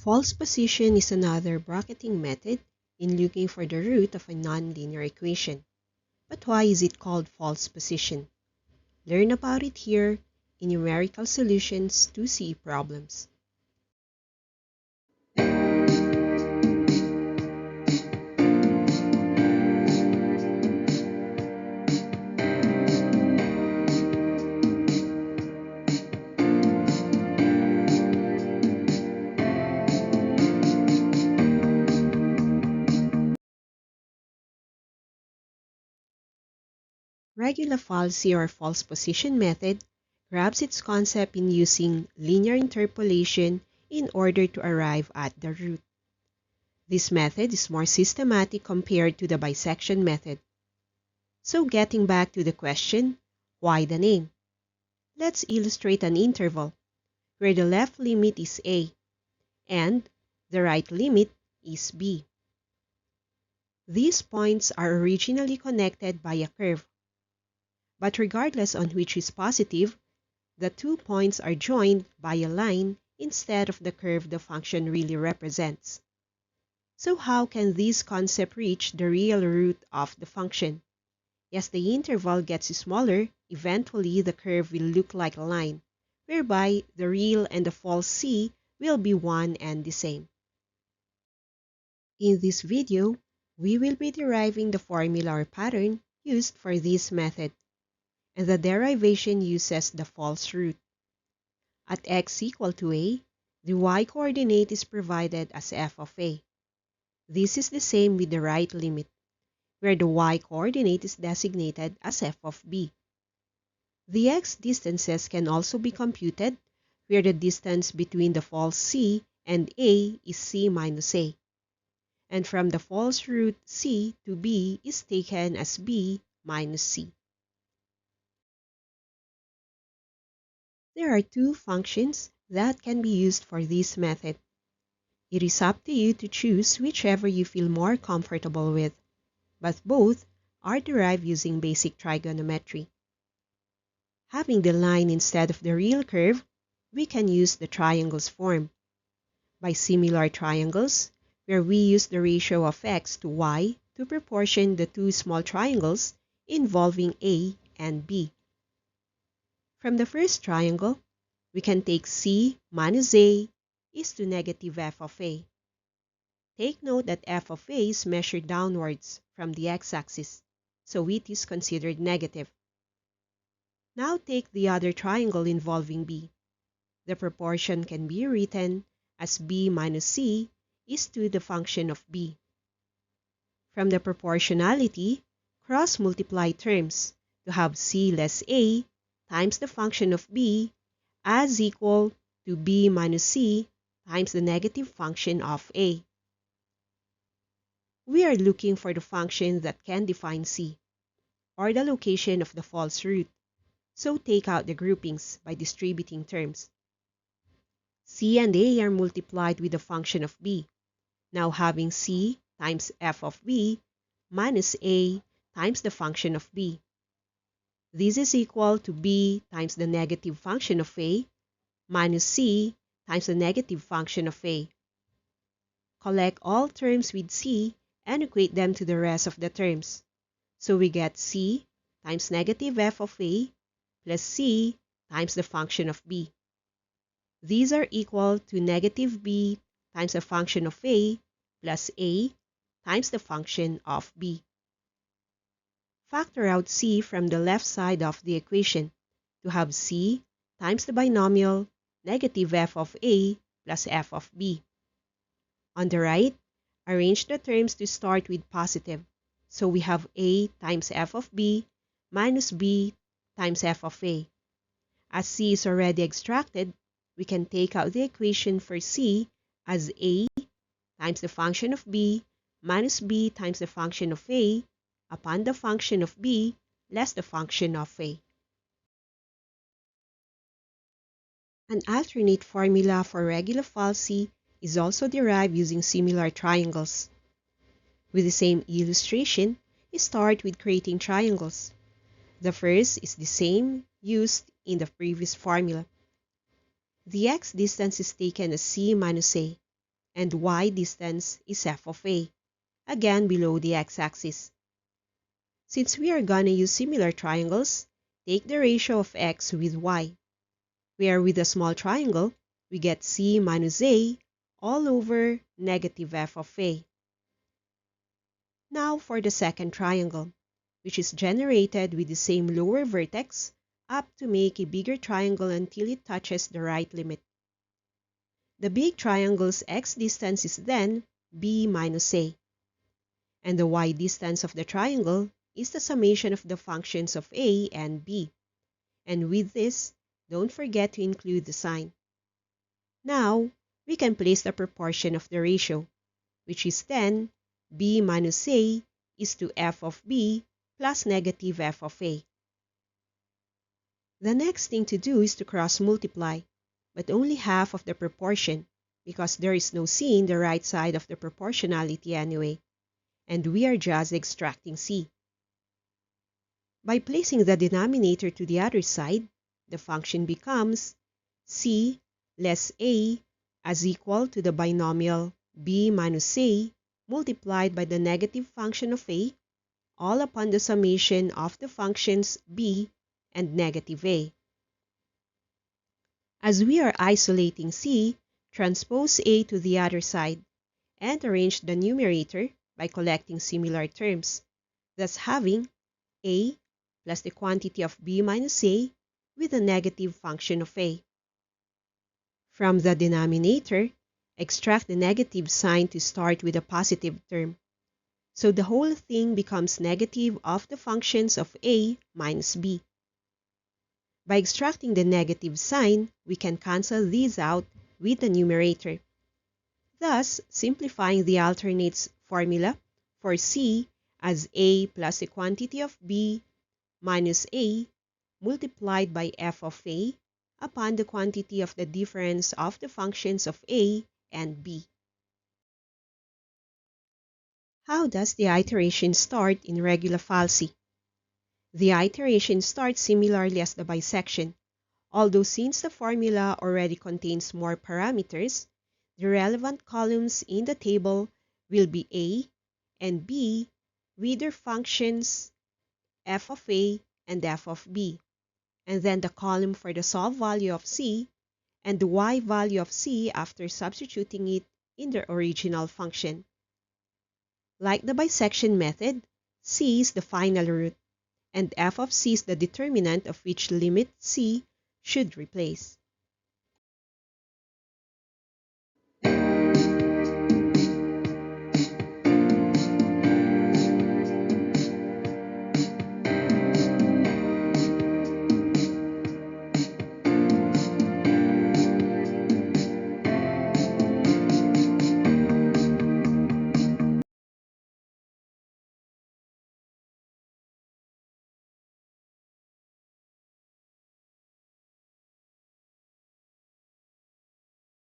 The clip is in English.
False position is another bracketing method in looking for the root of a nonlinear equation. But why is it called false position? Learn about it here in Numerical Solutions to C Problems. Regula Falsi or false position method grabs its concept in using linear interpolation in order to arrive at the root. This method is more systematic compared to the bisection method. So getting back to the question, why the name? Let's illustrate an interval where the left limit is a and the right limit is b. These points are originally connected by a curve. But regardless on which is positive, the 2 points are joined by a line instead of the curve the function really represents. So how can this concept reach the real root of the function? As the interval gets smaller, eventually the curve will look like a line, whereby the real and the false c will be one and the same. In this video, we will be deriving the formula or pattern used for this method, and the derivation uses the false root. At x equal to a, the y-coordinate is provided as f of a. This is the same with the right limit, where the y-coordinate is designated as f of b. The x distances can also be computed, where the distance between the false c and a is c minus a. And from the false root c to b is taken as b minus c. There are 2 functions that can be used for this method. It is up to you to choose whichever you feel more comfortable with, but both are derived using basic trigonometry. Having the line instead of the real curve, we can use the triangles form. By similar triangles, where we use the ratio of x to y to proportion the 2 small triangles involving a and b. From the first triangle, we can take c minus a is to negative f of a. Take note that f of a is measured downwards from the x-axis, so it is considered negative. Now take the other triangle involving b. The proportion can be written as b minus c is to the function of b. From the proportionality, cross-multiply terms to have c less a times the function of b as equal to b minus c times the negative function of a. We are looking for the function that can define c, or the location of the false root, so take out the groupings by distributing terms. c and a are multiplied with the function of b, now having c times f of b minus a times the function of b. This is equal to b times the negative function of a minus c times the negative function of a. Collect all terms with c and equate them to the rest of the terms. So we get c times negative f of a plus c times the function of b. These are equal to negative b times the function of a plus a times the function of b. Factor out c from the left side of the equation to have c times the binomial negative f of a plus f of b. On the right, arrange the terms to start with positive, so we have a times f of b minus b times f of a. As c is already extracted, we can take out the equation for c as a times the function of b minus b times the function of a upon the function of b less the function of a. An alternate formula for Regula Falsi is also derived using similar triangles. With the same illustration, we start with creating triangles. The first is the same used in the previous formula. The x distance is taken as c minus a, and y distance is f of a, again below the x-axis. Since we are gonna use similar triangles, take the ratio of x with y, where with a small triangle, we get c minus a all over negative f of a. Now for the second triangle, which is generated with the same lower vertex up to make a bigger triangle until it touches the right limit. The big triangle's x distance is then b minus a, and the y distance of the triangle is the summation of the functions of a and b. And with this, don't forget to include the sign. Now, we can place the proportion of the ratio, which is then b minus a is to f of b plus negative f of a. The next thing to do is to cross multiply, but only half of the proportion, because there is no c in the right side of the proportionality anyway, and we are just extracting c. By placing the denominator to the other side, the function becomes c less a as equal to the binomial b minus a multiplied by the negative function of a, all upon the summation of the functions b and negative a. As we are isolating c, transpose a to the other side, and arrange the numerator by collecting similar terms, thus having a plus the quantity of b minus a with the negative function of a. From the denominator, extract the negative sign to start with a positive term. So the whole thing becomes negative of the functions of a minus b. By extracting the negative sign, we can cancel these out with the numerator, thus simplifying the alternates formula for c as a plus the quantity of b minus a multiplied by f of a upon the quantity of the difference of the functions of a and b. How does the iteration start in Regula Falsi? The iteration starts similarly as the bisection, although since the formula already contains more parameters, the relevant columns in the table will be a and b with their functions f of a and f of b, and then the column for the solved value of c and the y value of c after substituting it in the original function. Like the bisection method, c is the final root, and f of c is the determinant of which limit c should replace.